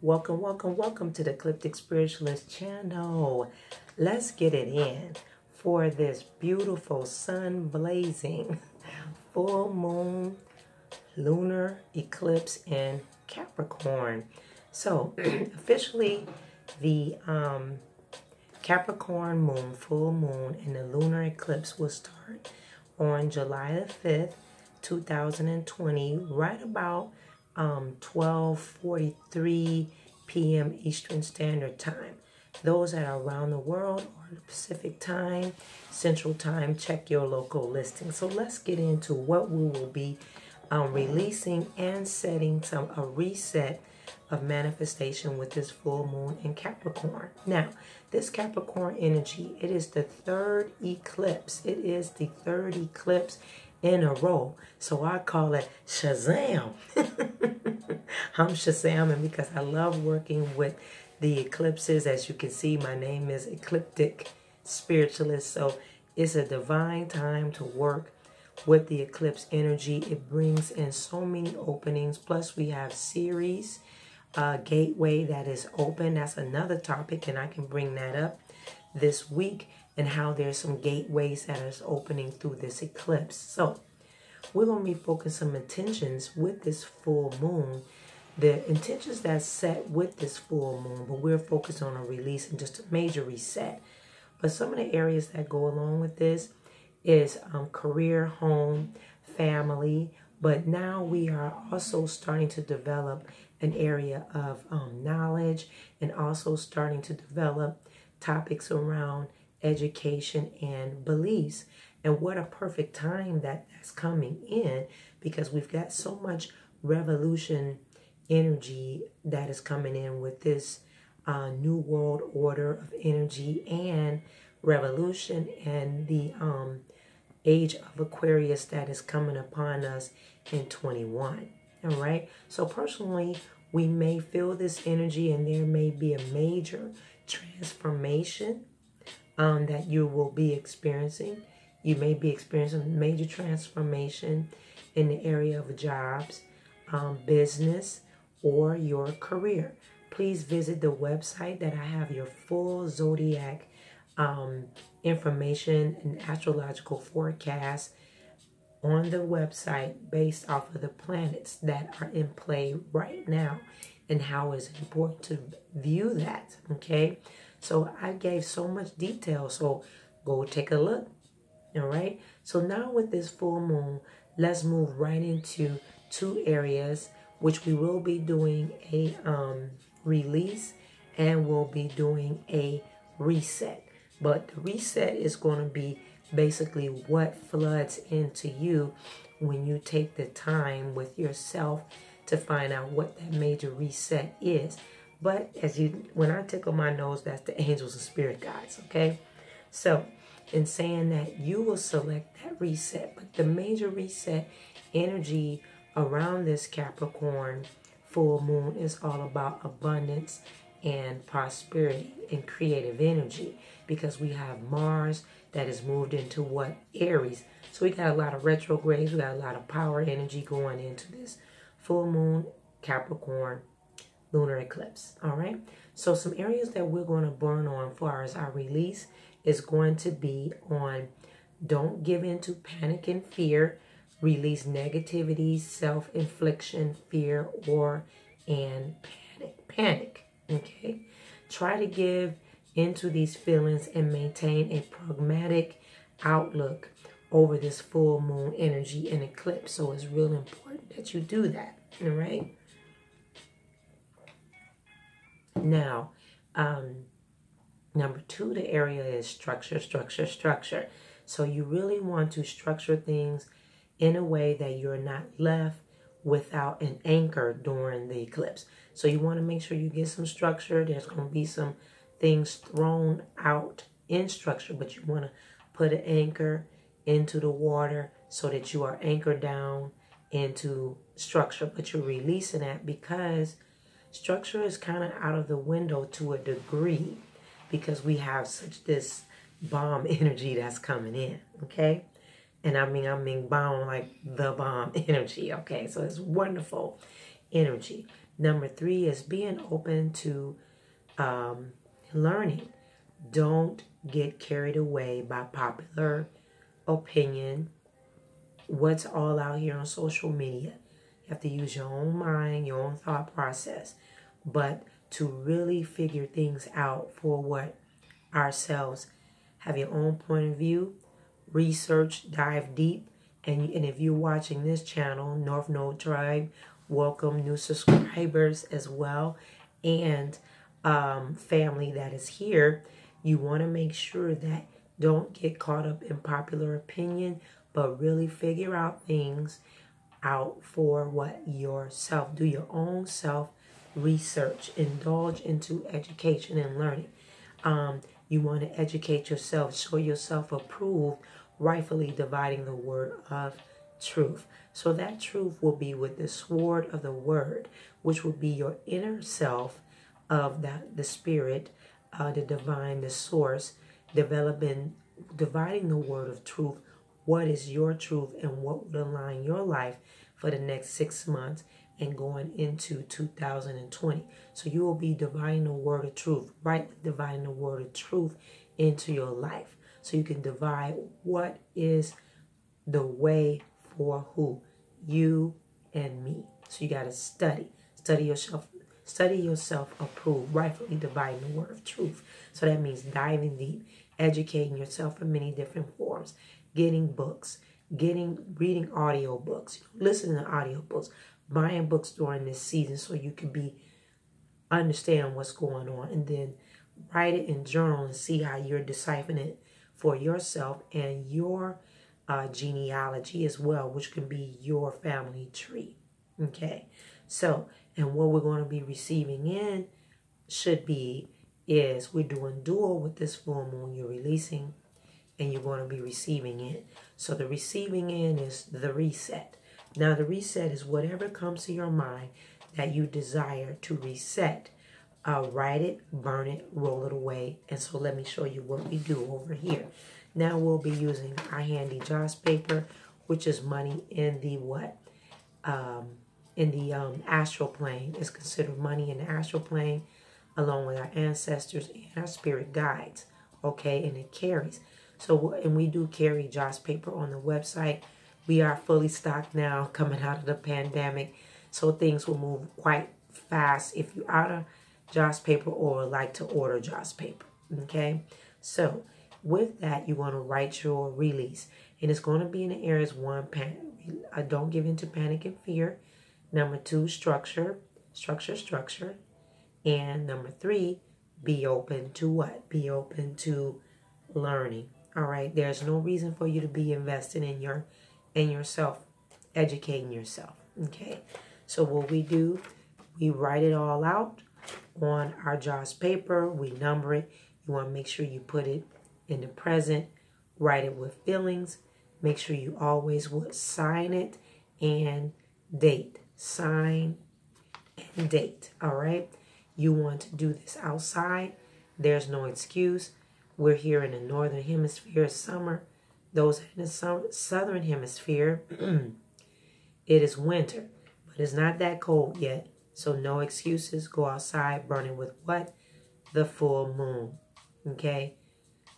Welcome to the Ecliptic Spiritualist channel. Let's get it in for this beautiful sun blazing full moon lunar eclipse in Capricorn. So officially the Capricorn moon, full moon, and the lunar eclipse will start on July the 5th, 2020, right about 12:43 p.m. Eastern Standard Time. Those that are around the world or the Pacific Time, Central Time, check your local listing. So let's get into what we will be releasing and setting a reset of manifestation with this full moon in Capricorn. Now, this Capricorn energy, it is the third eclipse. It is the third eclipse in a row. So I call it Shazam. I'm Shazamming because I love working with the eclipses. As you can see, my name is Ecliptic Spiritualist. So it's a divine time to work with the eclipse energy. It brings in so many openings. Plus we have series gateway that is open. That's another topic, and I can bring that up this week, and how there's some gateways that is opening through this eclipse. So we're going to be focusing some intentions with this full moon. The intentions that's set with this full moon, but we're focused on a release and just a major reset. But some of the areas that go along with this is career, home, family. But now we are also starting to develop an area of knowledge, and also starting to develop topics around education and beliefs. And what a perfect time that's coming in, because we've got so much revolution energy that is coming in with this new world order of energy and revolution, and the age of Aquarius that is coming upon us in 21. All right. So personally, we may feel this energy, and there may be a major transformation that you will be experiencing. You may be experiencing major transformation in the area of jobs, business, or your career. Please visit the website that I have your full zodiac information and astrological forecast on the website based off of the planets that are in play right now, and how it's important to view that. Okay, so I gave so much detail, so go take a look. All right, so now with this full moon, let's move right into two areas which we will be doing a release, and we'll be doing a reset. But the reset is going to be basically what floods into you when you take the time with yourself to find out what that major reset is. But when I tickle my nose, that's the angels and spirit guides. Okay, so in saying that, you will select that reset. But the major reset energy around this Capricorn full moon is all about abundance and prosperity and creative energy, because we have Mars that is moved into what? Aries. So we got a lot of retrogrades. We got a lot of power energy going into this full moon Capricorn lunar eclipse. All right. So some areas that we're going to burn on as far as our release is going to be on: don't give in to panic and fear. Release negativity, self-infliction, fear, and panic. Okay. Try to give into these feelings and maintain a pragmatic outlook over this full moon energy and eclipse. So it's real important that you do that. All right. Now, number two, the area is structure. So you really want to structure things in a way that you're not left without an anchor during the eclipse. So you want to make sure you get some structure. There's going to be some things thrown out in structure, but you want to put an anchor into the water so that you are anchored down into structure. But you're releasing that, because structure is kind of out of the window to a degree, because we have such this bomb energy that's coming in. Okay, and I mean bomb like the bomb energy. Okay, so it's wonderful energy. Number 3 is being open to learning. Don't get carried away by popular opinion, what's all out here on social media. You have to use your own mind, your own thought process, but to really figure things out for what ourselves. Have your own point of view, research, dive deep, and if you're watching this channel, North Node Tribe, welcome new subscribers as well, and family that is here. You want to make sure that don't get caught up in popular opinion, but really figure out things out for what yourself. Do your own self research. Indulge into education and learning. You want to educate yourself, show yourself approved, rightfully dividing the word of truth. So that truth will be with the sword of the word, which will be your inner self of the spirit, the divine, the source, dividing the word of truth. What is your truth and what would align your life for the next 6 months and going into 2020. So you will be dividing the word of truth, rightly dividing the word of truth into your life. So you can divide what is the way for who? You and me. So you got to study yourself approved, rightfully dividing the word of truth. So that means diving deep, educating yourself in many different forms, getting books, reading audio books, listening to audio books, buying books during this season so you can understand what's going on, and then write it in journal and see how you're deciphering it for yourself and your genealogy as well, which can be your family tree. Okay, so, and what we're going to be receiving in is we're doing dual with this full moon. You're releasing and you're going to be receiving in. So the receiving in is the reset. Now the reset is whatever comes to your mind that you desire to reset. Write it, burn it, roll it away. And so let me show you what we do over here. Now we'll be using our handy Joss paper, which is money in the what? In the astral plane. It's considered money in the astral plane, along with our ancestors and our spirit guides. Okay, and it carries. So, and we do carry Joss paper on the website. We are fully stocked now coming out of the pandemic. So things will move quite fast if you're out of Joss paper or like to order Joss paper. Okay, so with that, you want to write your release. And it's going to be in the areas 1, don't give in to panic and fear. Number 2, structure. And number 3, be open to what? Be open to learning. All right. There's no reason for you to be investing in yourself, educating yourself. Okay. So what we do, we write it all out on our Joss paper. We number it. You want to make sure you put it in the present. Write it with feelings. Make sure you always would sign it and date. Sign and date. All right. You want to do this outside. There's no excuse. We're here in the northern hemisphere, summer. Those in the southern hemisphere, it is winter. But it's not that cold yet. So no excuses. Go outside, burning with what? The full moon. Okay?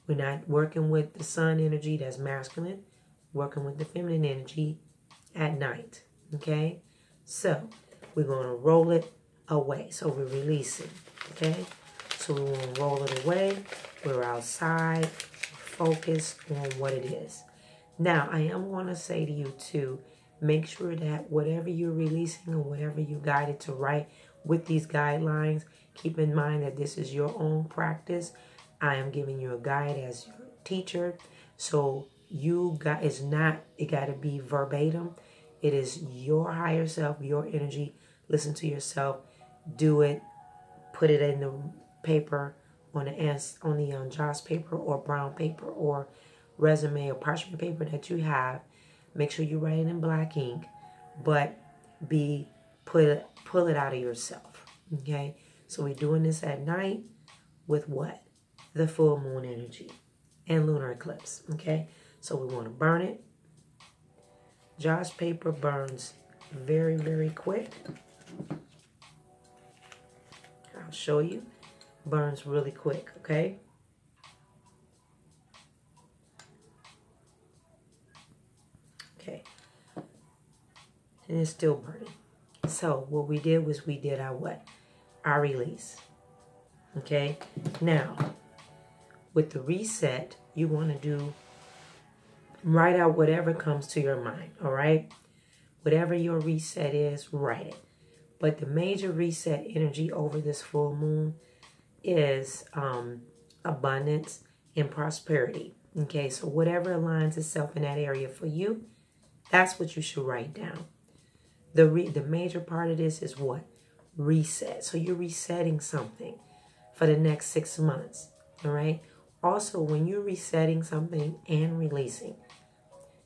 We're not working with the sun energy, that's masculine. Working with the feminine energy at night. Okay? So we're going to roll it away. So we're releasing. Okay? So we want to roll it away. We're outside. We're focused on what it is. Now, I am going to say to you too, make sure that whatever you're releasing or whatever you guided to write with these guidelines, keep in mind that this is your own practice. I am giving you a guide as your teacher. So it got to be verbatim. It is your higher self, your energy. Listen to yourself. Do it. Put it in the paper on the Joss paper or brown paper or resume or parchment paper that you have. Make sure you write it in black ink, but pull it out of yourself. Okay, so we're doing this at night with what? The full moon energy and lunar eclipse. Okay, so we want to burn it. Joss paper burns very, very quick. I'll show you. Burns really quick, okay? Okay. And it's still burning. So what we did was we did our what? Our release. Okay? Now, with the reset, you want to do, write out whatever comes to your mind, all right? Whatever your reset is, write it. But the major reset energy over this full moon is abundance and prosperity. Okay, so whatever aligns itself in that area for you, that's what you should write down. The major part of this is what? Reset. So you're resetting something for the next 6 months, all right? Also, when you're resetting something and releasing,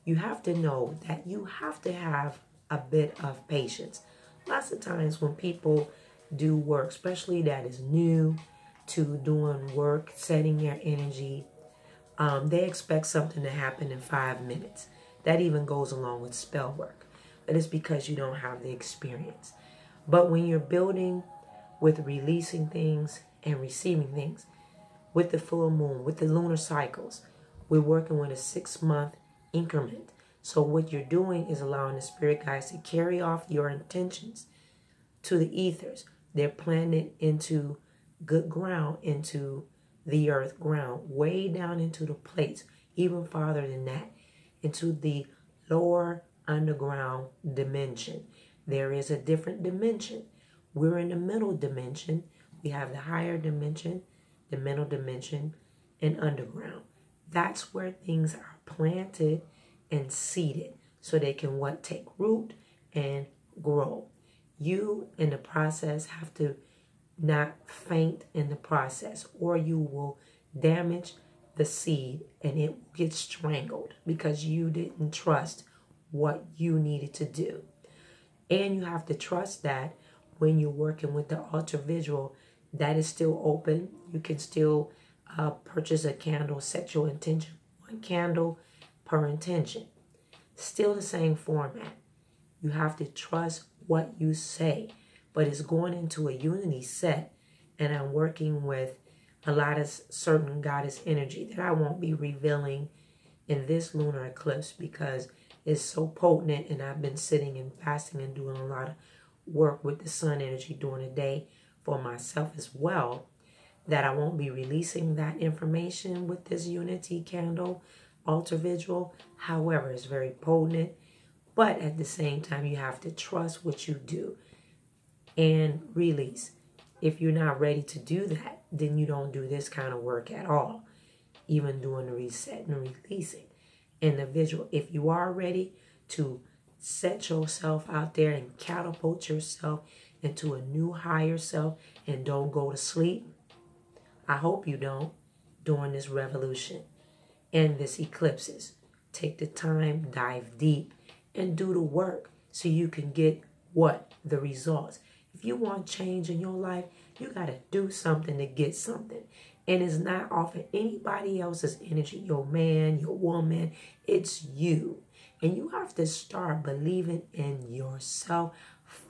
you have to know that you have to have a bit of patience. Lots of times when people do work, especially that is new to doing work, setting their energy, they expect something to happen in 5 minutes. That even goes along with spell work. But it's because you don't have the experience. But when you're building with releasing things and receiving things, with the full moon, with the lunar cycles, we're working with a 6-month increment. So what you're doing is allowing the spirit guides to carry off your intentions to the ethers. They're planted into good ground, into the earth ground, way down into the plates, even farther than that, into the lower underground dimension. There is a different dimension. We're in the middle dimension. We have the higher dimension, the middle dimension, and underground. That's where things are planted and seeded so they can what? Take root and grow. You in the process have to not faint in the process, or you will damage the seed and it will get strangled because you didn't trust what you needed to do. And you have to trust that when you're working with the ultra visual, that is still open. You can still purchase a candle, set your intention, 1 candle per intention. Still the same format. You have to trust what you say, but it's going into a unity set, and I'm working with a lot of certain goddess energy that I won't be revealing in this lunar eclipse because it's so potent, and I've been sitting and fasting and doing a lot of work with the sun energy during the day for myself as well, that I won't be releasing that information with this unity candle, ultra visual. However, it's very potent, but at the same time, you have to trust what you do and release. If you're not ready to do that, then you don't do this kind of work at all, even doing the reset and releasing and the visual. If you are ready to set yourself out there and catapult yourself into a new higher self and don't go to sleep, I hope you don't during this revolution and this eclipses. Take the time, dive deep, and do the work so you can get what? The results. If you want change in your life, you got to do something to get something. And it's not off of anybody else's energy, your man, your woman. It's you. And you have to start believing in yourself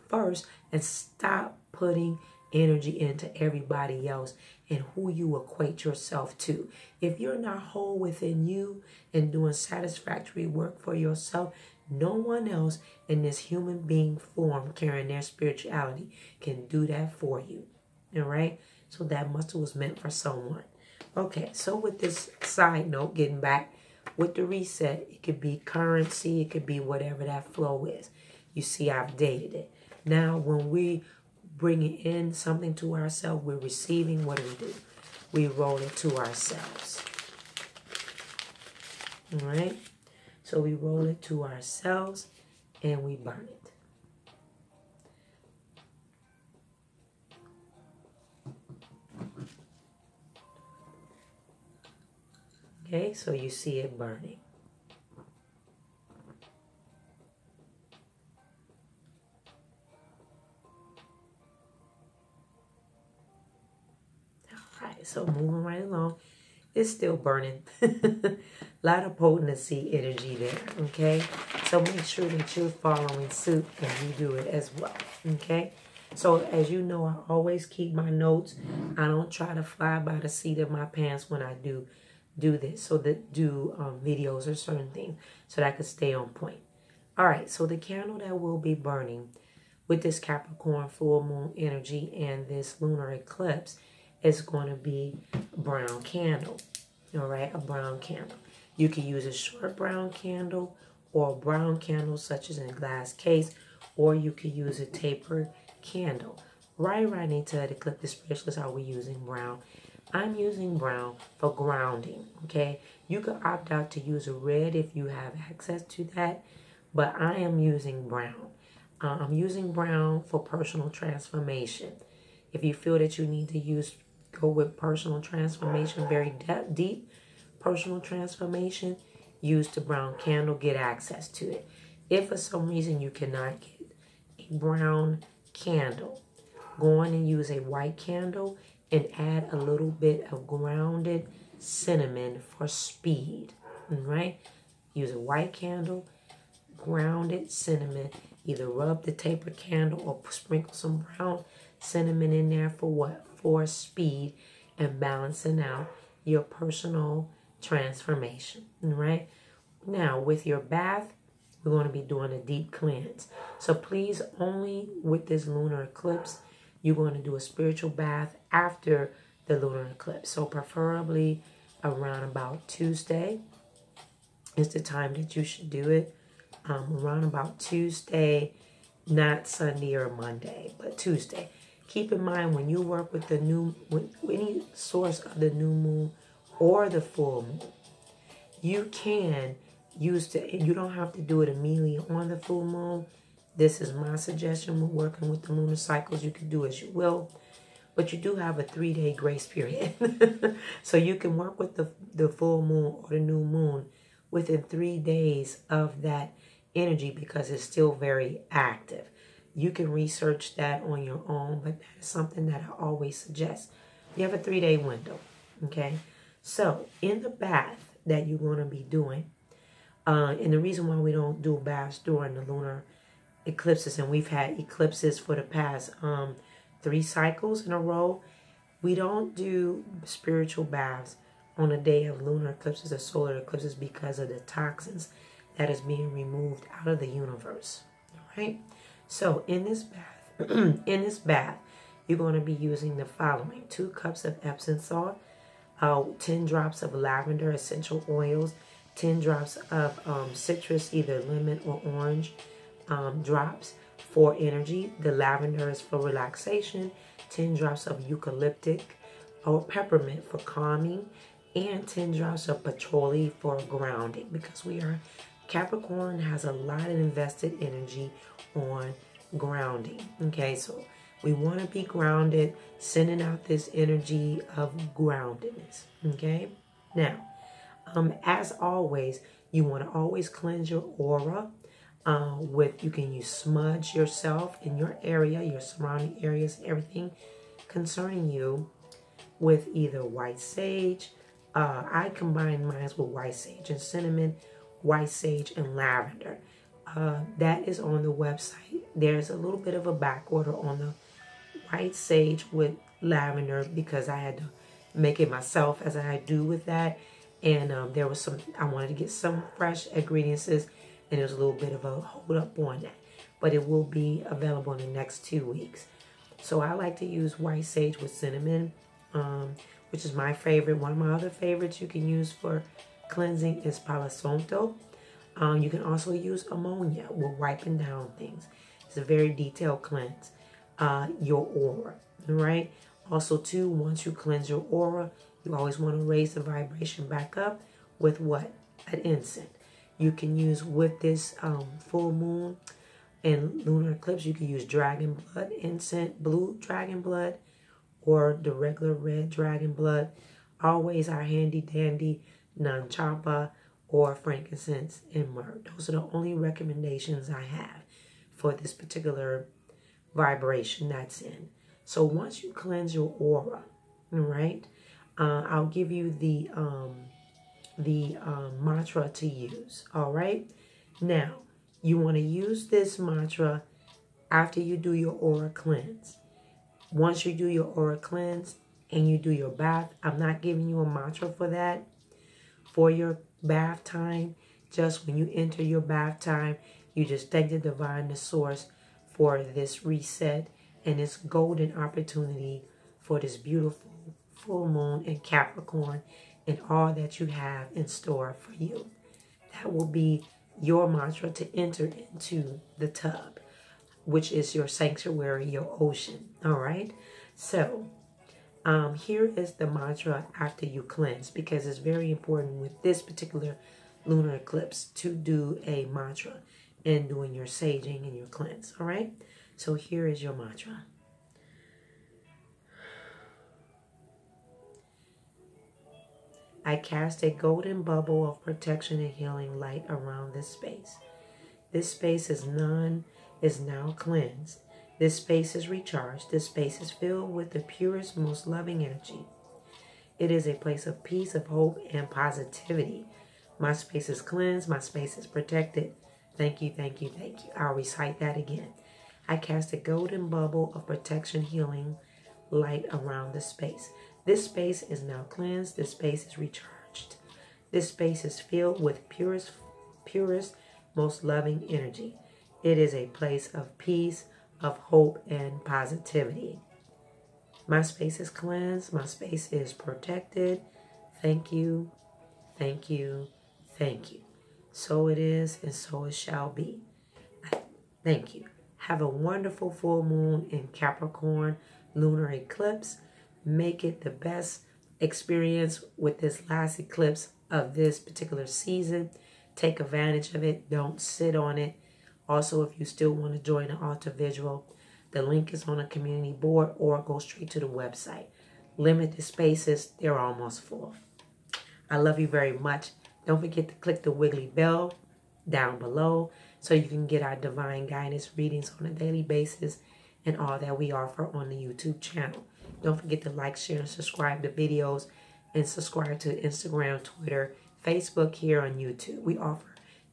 first and stop putting energy into everybody else and who you equate yourself to. If you're not whole within you and doing satisfactory work for yourself, no one else in this human being form carrying their spirituality can do that for you. All right? So that muscle was meant for someone. Okay, so with this side note, getting back with the reset, it could be currency, it could be whatever that flow is. You see, I've dated it. Now, when we bring in something to ourselves, we're receiving, what do? We roll it to ourselves. All right? So we roll it to ourselves and we burn it. Okay, so you see it burning. All right, so moving right along. It's still burning. A lot of potency energy there, okay? So make sure that you're following suit and you do it as well, okay? So as you know, I always keep my notes. I don't try to fly by the seat of my pants when I do this. So that do videos or certain things so that I can stay on point. All right, so the candle that will be burning with this Capricorn full moon energy and this lunar eclipse is going to be a brown candle. All right, a brown candle. You can use a short brown candle or a brown candle such as in a glass case, or you could use a tapered candle. Right into the ecliptic spiritualist, are we using brown? I'm using brown for grounding, okay? You could opt out to use a red if you have access to that, but I am using brown. I'm using brown for personal transformation. If you feel that you need to go with personal transformation, very deep personal transformation, use the brown candle, get access to it. If for some reason you cannot get a brown candle, go on and use a white candle and add a little bit of grounded cinnamon for speed. All right? Use a white candle, grounded cinnamon. Either rub the taper candle or sprinkle some brown cinnamon in there for what? For speed and balancing out your personal transformation. All right? Now, with your bath, we're going to be doing a deep cleanse. So please, only with this lunar eclipse, you're going to do a spiritual bath after the lunar eclipse. So preferably around about Tuesday is the time that you should do it. Around about Tuesday, not Sunday or Monday, but Tuesday. Keep in mind when you work with with any source of the new moon or the full moon, you can you don't have to do it immediately on the full moon. This is my suggestion when working with the lunar cycles. You can do as you will, but you do have a 3-day grace period. So you can work with the full moon or the new moon within 3 days of that energy because it's still very active. You can research that on your own, but that is something that I always suggest. You have a 3-day window, okay? So in the bath that you're going to be doing, and the reason why we don't do baths during the lunar eclipses, and we've had eclipses for the past 3 cycles in a row, we don't do spiritual baths on a day of lunar eclipses or solar eclipses because of the toxins that is being removed out of the universe. All right. So in this bath, you're going to be using the following: 2 cups of Epsom salt, 10 drops of lavender essential oils, 10 drops of citrus, either lemon or orange drops for energy. The lavender is for relaxation, 10 drops of eucalyptic or peppermint for calming, and 10 drops of patchouli for grounding, because Capricorn has a lot of invested energy on grounding. Okay, so we want to be grounded, sending out this energy of groundedness. Okay, now, as always, you want to always cleanse your aura you can use smudge yourself in your area, your surrounding areas, everything concerning you with either white sage. I combine mine with white sage and cinnamon, white sage and lavender. That is on the website. There's a little bit of a back order on the white sage with lavender because I had to make it myself as I do with that. And there was I wanted to get some fresh ingredients, and there's a little bit of a hold up on that. But it will be available in the next 2 weeks. So I like to use white sage with cinnamon, which is my favorite. One of my other favorites you can use for cleansing is Palo Santo. You can also use ammonia with wiping down things. It's a very detailed cleanse. Your aura, right? Also, too, once you cleanse your aura, you always want to raise the vibration back up with what? An incense. You can use with this full moon and lunar eclipse, you can use dragon blood incense, blue dragon blood, or the regular red dragon blood. Always our handy dandy non-chapa or frankincense and myrrh. Those are the only recommendations I have for this particular vibration that's in. So once you cleanse your aura, all right, I'll give you the mantra to use. All right. Now you want to use this mantra after you do your aura cleanse. Once you do your aura cleanse and you do your bath, I'm not giving you a mantra for that, for your bath time. Just when you enter your bath time, you just thank the divine, the source, for this reset and this golden opportunity for this beautiful full moon in Capricorn and all that you have in store for you. That will be your mantra to enter into the tub, which is your sanctuary, your ocean. All right. So here is the mantra after you cleanse, because it's very important with this particular lunar eclipse to do a mantra in doing your saging and your cleanse. All right. So here is your mantra. I cast a golden bubble of protection and healing light around this space. This space is now cleansed. This space is recharged. This space is filled with the purest, most loving energy. It is a place of peace, of hope, and positivity. My space is cleansed. My space is protected. Thank you, thank you, thank you. I'll recite that again. I cast a golden bubble of protection, healing light around the space. This space is now cleansed. This space is recharged. This space is filled with purest, most loving energy. It is a place of peace, of hope, and positivity. My space is cleansed. My space is protected. Thank you, thank you, thank you. So it is, and so it shall be. Thank you. Have a wonderful full moon in Capricorn lunar eclipse. Make it the best experience with this last eclipse of this particular season. Take advantage of it. Don't sit on it. Also, if you still want to join the altar visual, the link is on the community board or go straight to the website. Limited spaces. They're almost full. I love you very much. Don't forget to click the wiggly bell down below so you can get our divine guidance readings on a daily basis and all that we offer on the YouTube channel. Don't forget to like, share, and subscribe to videos, and subscribe to Instagram, Twitter, Facebook, here on YouTube. We offer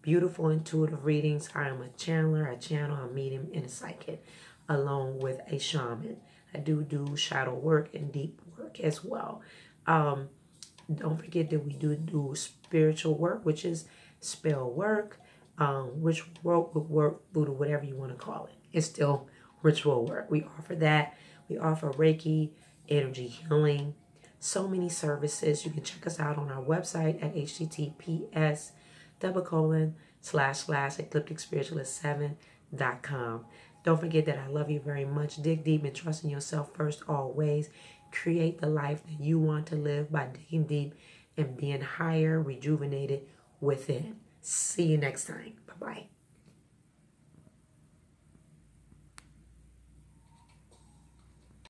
beautiful intuitive readings. I am a channeler, a channel, a medium, and a psychic, along with a shaman. I do shadow work and deep work as well. Don't forget that we do spiritual work, which is spell work, which work, voodoo, whatever you want to call it. It's still ritual work. We offer that. We offer Reiki, energy healing, so many services. You can check us out on our website at https://eclipticspiritualist7.com. Don't forget that I love you very much. Dig deep and trust in yourself first always. Create the life that you want to live by digging deep and being higher, rejuvenated within. See you next time. Bye-bye.